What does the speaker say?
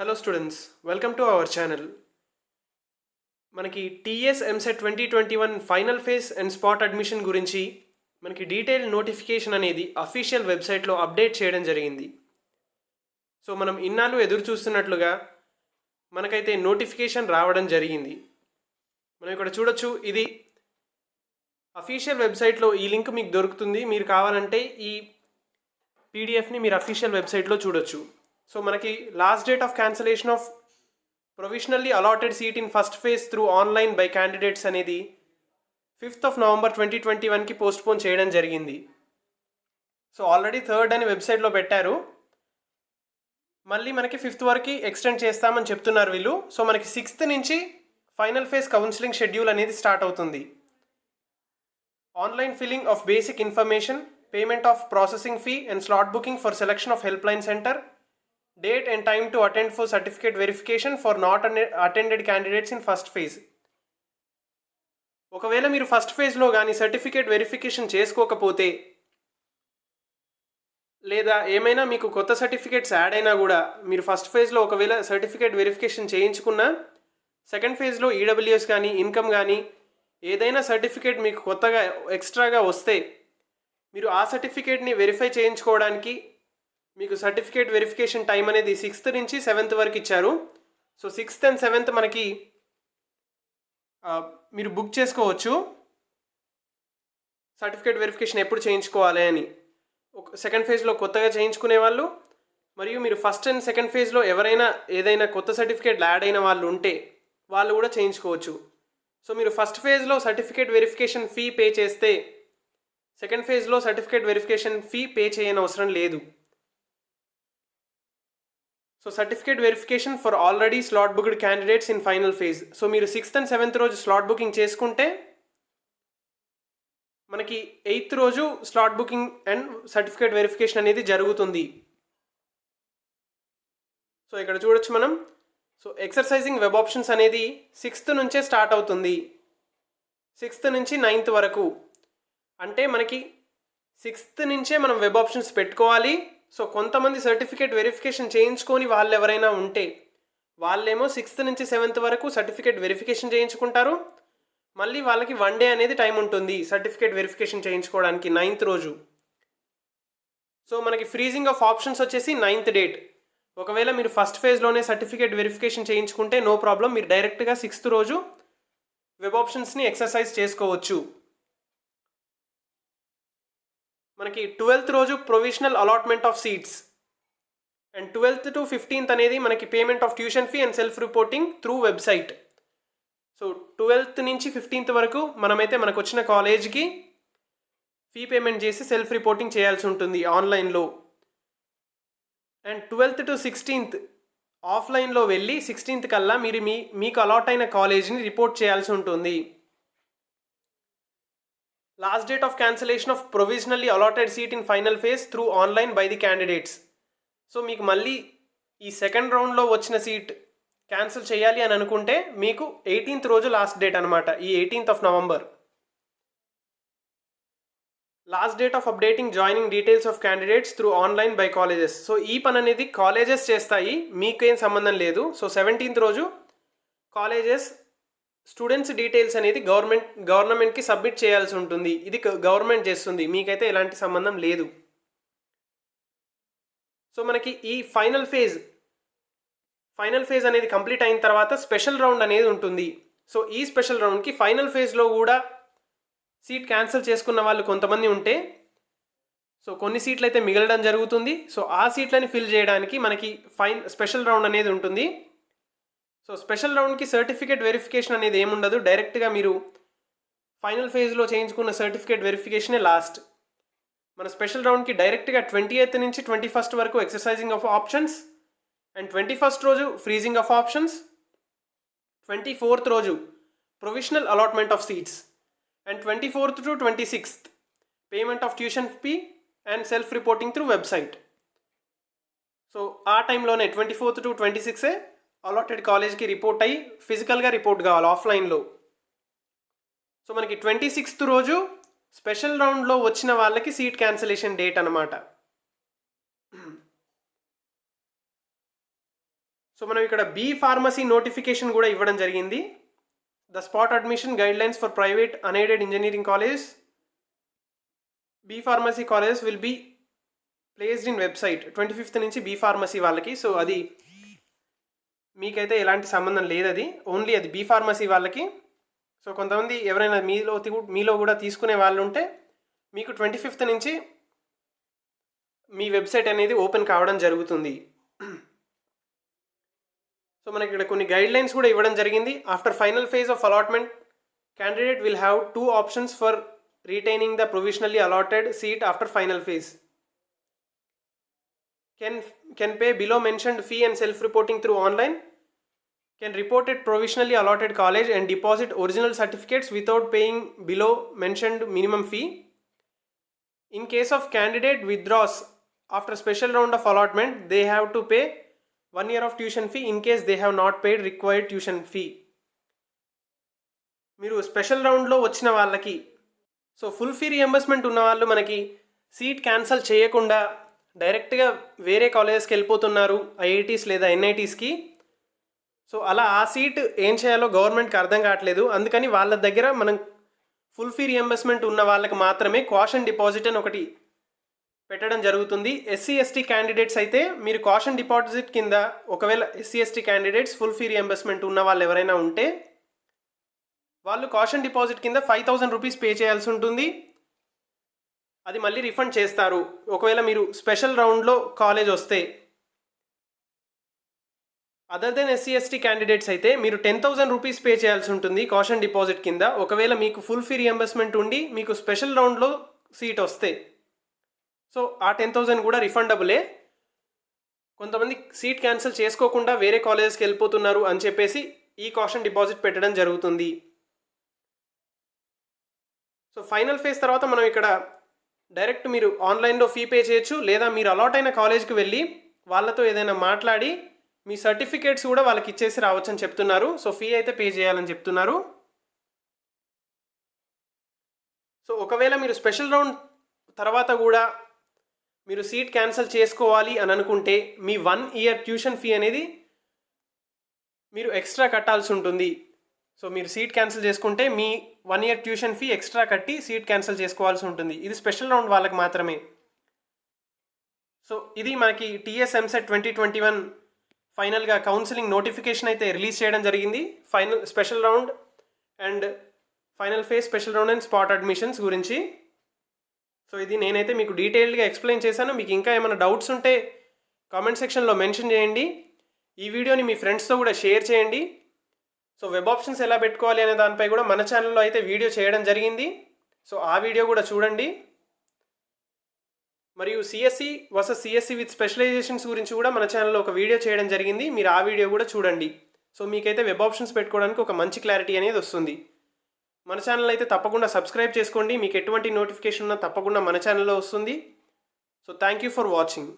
Hello students, welcome to our channel. మనకి TS EAMCET 2021 final phase and spot admission గురించి మనకి detail notification అనేది official వెబ్సైట్లో update చేయడం జరిగింది. సో మనం ఇన్నాళ్ళు ఎదురు చూస్తున్నట్లుగా మనకైతే నోటిఫికేషన్ రావడం జరిగింది. మనం ఇక్కడ చూడొచ్చు, ఇది అఫీషియల్ వెబ్సైట్లో ఈ లింక్ మీకు దొరుకుతుంది. మీరు కావాలంటే ఈ పీడిఎఫ్ని మీరు అఫీషియల్ వెబ్సైట్లో చూడొచ్చు. సో మనకి last date of cancellation of provisionally allotted seat in first phase through online by candidates అనేది 5th November 2021కి పోస్ట్పోన్ చేయడం జరిగింది. సో ఆల్రెడీ 3rd అని వెబ్సైట్లో పెట్టారు, మళ్ళీ మనకి 5th వరకు ఎక్స్టెండ్ చేస్తామని చెప్తున్నారు వీళ్ళు. సో మనకి 6th నుంచి ఫైనల్ ఫేజ్ కౌన్సిలింగ్ షెడ్యూల్ అనేది స్టార్ట్ అవుతుంది. Online filling of basic information, payment of processing fee and slot booking for selection of help line centre, date and time to attend for certificate verification for not attended candidates in first phase. ఒకవేళ మీరు first ఫేజ్లో కానీ certificate verification చేసుకోకపోతే, లేదా ఏమైనా మీకు కొత్త certificates add అయినా కూడా, మీరు ఫస్ట్ ఫేజ్లో ఒకవేళ సర్టిఫికేట్ వెరిఫికేషన్ చేయించుకున్నా సెకండ్ ఫేజ్లో ఈడబ్ల్యూఎస్ కానీ ఇన్కమ్ కానీ ఏదైనా సర్టిఫికేట్ మీకు కొత్తగా ఎక్స్ట్రాగా వస్తే, మీరు ఆ సర్టిఫికేట్ని వెరిఫై చేయించుకోవడానికి మీకు సర్టిఫికేట్ వెరిఫికేషన్ టైం అనేది 6th నుంచి 7th వరకు ఇచ్చారు. సో 6th and 7th మనకి మీరు బుక్ చేసుకోవచ్చు సర్టిఫికేట్ వెరిఫికేషన్ ఎప్పుడు చేయించుకోవాలి అని. సెకండ్ ఫేజ్లో కొత్తగా చేయించుకునే వాళ్ళు, మరియు మీరు ఫస్ట్ అండ్ సెకండ్ ఫేజ్లో ఎవరైనా ఏదైనా కొత్త సర్టిఫికేట్ యాడ్ అయిన వాళ్ళు ఉంటే వాళ్ళు కూడా చేయించుకోవచ్చు. సో మీరు ఫస్ట్ ఫేజ్లో సర్టిఫికేట్ వెరిఫికేషన్ ఫీ పే చేస్తే సెకండ్ ఫేజ్లో సర్టిఫికేట్ వెరిఫికేషన్ ఫీ పే చేయని అవసరం లేదు. So certificate verification for already slot booked candidates in final phase. So మీరు 6th and 7th రోజు స్లాట్ బుకింగ్ చేసుకుంటే మనకి 8th రోజు slot booking and certificate verification అనేది జరుగుతుంది. సో ఇక్కడ చూడొచ్చు మనం. సో ఎక్సర్సైజింగ్ వెబ్ ఆప్షన్స్ అనేది 6th నుంచే స్టార్ట్ అవుతుంది, 6th నుంచి 9th వరకు. అంటే మనకి 6th నుంచే మనం వెబ్ ఆప్షన్స్ పెట్టుకోవాలి. సో కొంతమంది సర్టిఫికేట్ వెరిఫికేషన్ చేయించుకొని వాళ్ళు ఎవరైనా ఉంటే వాళ్ళేమో 6th నుంచి 7th వరకు సర్టిఫికేట్ వెరిఫికేషన్ చేయించుకుంటారు. మళ్ళీ వాళ్ళకి 1 day అనేది టైం ఉంటుంది సర్టిఫికేట్ వెరిఫికేషన్ చేయించుకోవడానికి, 9th రోజు. సో మనకి ఫ్రీజింగ్ ఆఫ్ ఆప్షన్స్ వచ్చేసి 9th డేట్. ఒకవేళ మీరు ఫస్ట్ ఫేజ్లోనే సర్టిఫికేట్ వెరిఫికేషన్ చేయించుకుంటే నో ప్రాబ్లం, మీరు డైరెక్ట్గా 6th రోజు వెబ్ ఆప్షన్స్ని ఎక్సర్సైజ్ చేసుకోవచ్చు. మనకి 12th రోజు provisional allotment of seats and 12th to 15th అనేది మనకి payment of tuition fee and self reporting through website. So 12th నుంచి 15th వరకు మనమైతే మనకు వచ్చిన కాలేజ్కి ఫీ పేమెంట్ చేసి సెల్ఫ్ రిపోర్టింగ్ చేయాల్సి ఉంటుంది ఆన్లైన్లో. అండ్ 12th to 16th ఆఫ్లైన్లో వెళ్ళి 16th కల్లా మీరు మీకు అలాట్ అయిన కాలేజ్ని రిపోర్ట్ చేయాల్సి ఉంటుంది. Last date of cancellation of provisionally allotted seat in final phase through online by the candidates. So మీకు మళ్ళీ ఈ సెకండ్ రౌండ్లో వచ్చిన సీట్ క్యాన్సిల్ చేయాలి అని అనుకుంటే మీకు 18th రోజు లాస్ట్ డేట్ అనమాట, ఈ 18th November. Last date of updating joining details of candidates through online by colleges. So ఈ పని అనేది కాలేజెస్ చేస్తాయి, మీకేం సంబంధం లేదు. సో 17th రోజు కాలేజెస్ స్టూడెంట్స్ డీటెయిల్స్ అనేది గవర్నమెంట్కి సబ్మిట్ చేయాల్సి ఉంటుంది. ఇది గవర్నమెంట్ చేస్తుంది, మీకైతే ఎలాంటి సంబంధం లేదు. సో మనకి ఈ ఫైనల్ ఫేజ్ అనేది కంప్లీట్ అయిన తర్వాత స్పెషల్ రౌండ్ అనేది ఉంటుంది. సో ఈ స్పెషల్ రౌండ్కి ఫైనల్ ఫేజ్లో కూడా సీట్ క్యాన్సిల్ చేసుకున్న వాళ్ళు కొంతమంది ఉంటే, సో కొన్ని సీట్లు అయితే మిగలడం జరుగుతుంది. సో ఆ సీట్లని ఫిల్ చేయడానికి మనకి స్పెషల్ రౌండ్ అనేది ఉంటుంది. సో స్పెషల్ రౌండ్కి సర్టిఫికేట్ వెరిఫికేషన్ అనేది ఏముండదు, డైరెక్ట్గా మీరు ఫైనల్ ఫేజ్లో చేయించుకున్న సర్టిఫికేట్ వెరిఫికేషనే లాస్ట్. మన స్పెషల్ రౌండ్కి డైరెక్ట్గా 28th నుంచి 21st వరకు exercising of options and 21st రోజు ఫ్రీజింగ్ ఆఫ్ ఆప్షన్స్, 24th రోజు provisional allotment of seats and 24th to 26th payment of tuition fee and self reporting through website. So ఆ టైంలోనే 24th to 26 allotted కాలేజ్కి report అయ్యి ఫిజికల్గా report కావాలి ఆఫ్లైన్లో. So మనకి 26th రోజు స్పెషల్ రౌండ్లో వచ్చిన వాళ్ళకి సీట్ క్యాన్సిలేషన్ డేట్ అనమాట. సో మనం ఇక్కడ బీ ఫార్మసీ నోటిఫికేషన్ కూడా ఇవ్వడం జరిగింది. The spot admission guidelines for private unaided engineering college B pharmacy colleges will be placed in website 25th నుంచి బీ ఫార్మసీ వాళ్ళకి. సో అది మీకైతే ఎలాంటి సంబంధం లేదు, అది ఓన్లీ అది బీ ఫార్మసీ వాళ్ళకి. సో కొంతమంది ఎవరైనా మీలో కూడా తీసుకునే వాళ్ళు ఉంటే మీకు 25th నుంచి మీ వెబ్సైట్ అనేది ఓపెన్ కావడం జరుగుతుంది. సో మనకి ఇక్కడ కొన్ని గైడ్లైన్స్ కూడా ఇవ్వడం జరిగింది. After final phase of allotment candidate will have 2 options for retaining the provisionally allotted seat after final phase. Can pay below mentioned fee and self-reporting through online. Can report at provisionally allotted college and deposit original certificates without paying below mentioned minimum fee. In case of candidate withdraws after special round of allotment, they have to pay 1 year of tuition fee in case they have not paid required tuition fee. మీరు special రౌండ్లో వచ్చిన వాళ్ళకి, so full fee reimbursement ఉన్న వాళ్ళు మనకి seat cancel చేయకుండా డైరెక్ట్గా వేరే కాలేజెస్కి వెళ్ళిపోతున్నారు, ఐఐటీస్ లేదా ఎన్ఐటీస్కి. సో అలా ఆ సీట్ ఏం చేయాలో గవర్నమెంట్కి అర్థం కావట్లేదు. అందుకని వాళ్ళ దగ్గర మనం ఫుల్ ఫీ రియంబర్స్మెంట్ ఉన్న వాళ్ళకి మాత్రమే కాషన్ డిపాజిట్ అని ఒకటి పెట్టడం జరుగుతుంది. ఎస్సీ ఎస్టీ క్యాండిడేట్స్ అయితే మీరు కాషన్ డిపాజిట్ కింద, ఒకవేళ SC ST candidates full fee reimbursement ఉన్న వాళ్ళు ఎవరైనా ఉంటే వాళ్ళు కాషన్ డిపాజిట్ కింద 5,000 రూపీస్ పే చేయాల్సి ఉంటుంది. అది మళ్ళీ రిఫండ్ చేస్తారు ఒకవేళ మీరు స్పెషల్ రౌండ్లో కాలేజ్ వస్తే. Other than SC ST candidates అయితే మీరు 10,000 రూపీస్ పే చేయాల్సి ఉంటుంది కాషన్ డిపాజిట్ కింద, ఒకవేళ మీకు ఫుల్ ఫీ రియంబర్స్మెంట్ ఉండి మీకు స్పెషల్ రౌండ్లో సీట్ వస్తే. సో ఆ 10,000 కూడా రిఫండబులే. కొంతమంది సీట్ క్యాన్సిల్ చేసుకోకుండా వేరే కాలేజెస్కి వెళ్ళిపోతున్నారు అని చెప్పేసి ఈ కాషన్ డిపాజిట్ పెట్టడం జరుగుతుంది. సో ఫైనల్ ఫేజ్ తర్వాత మనం ఇక్కడ డైరెక్ట్ మీరు ఆన్లైన్లో ఫీ పే చేయొచ్చు, లేదా మీరు అలాట్ అయిన కాలేజ్కి వెళ్ళి వాళ్ళతో ఏదైనా మాట్లాడి మీ సర్టిఫికేట్స్ కూడా వాళ్ళకి ఇచ్చేసి రావచ్చు అని చెప్తున్నారు. సో ఫీ అయితే పే చేయాలని చెప్తున్నారు. సో ఒకవేళ మీరు స్పెషల్ రౌండ్ తర్వాత కూడా మీరు సీట్ క్యాన్సిల్ చేసుకోవాలి అని అనుకుంటే మీ 1 year ట్యూషన్ ఫీ అనేది మీరు ఎక్స్ట్రా కట్టాల్సి ఉంటుంది. సో మీరు సీట్ క్యాన్సిల్ చేసుకుంటే మీ 1 year ట్యూషన్ ఫీ ఎక్స్ట్రా కట్టి సీట్ క్యాన్సిల్ చేసుకోవాల్సి ఉంటుంది. ఇది స్పెషల్ రౌండ్ వాళ్ళకి మాత్రమే. సో ఇది మనకి టీఎస్ ఎంసెట్ 2021 ఫైనల్గా కౌన్సిలింగ్ నోటిఫికేషన్ అయితే రిలీజ్ చేయడం జరిగింది. Final special round and final phase special round and spot admissions గురించి. సో ఇది నేనైతే మీకు డీటెయిల్డ్గా ఎక్స్ప్లెయిన్ చేశాను. మీకు ఇంకా ఏమైనా డౌట్స్ ఉంటే కామెంట్ సెక్షన్లో మెన్షన్ చేయండి. ఈ వీడియోని మీ ఫ్రెండ్స్తో కూడా షేర్ చేయండి. సో వెబ్ ఆప్షన్స్ ఎలా పెట్టుకోవాలి అనే దానిపై కూడా మన ఛానల్లో అయితే వీడియో చేయడం జరిగింది. సో ఆ వీడియో కూడా చూడండి. మరియు CSC versus CSC with specializations గురించి కూడా మన ఛానల్లో ఒక వీడియో చేయడం జరిగింది. మీరు ఆ వీడియో కూడా చూడండి. సో మీకైతే వెబ్ ఆప్షన్స్ పెట్టుకోవడానికి ఒక మంచి క్లారిటీ అనేది వస్తుంది. మన ఛానల్ అయితే తప్పకుండా సబ్స్క్రైబ్ చేసుకోండి. మీకు ఎటువంటి నోటిఫికేషన్ ఉన్నా తప్పకుండా మన ఛానల్లో వస్తుంది. So thank you for watching.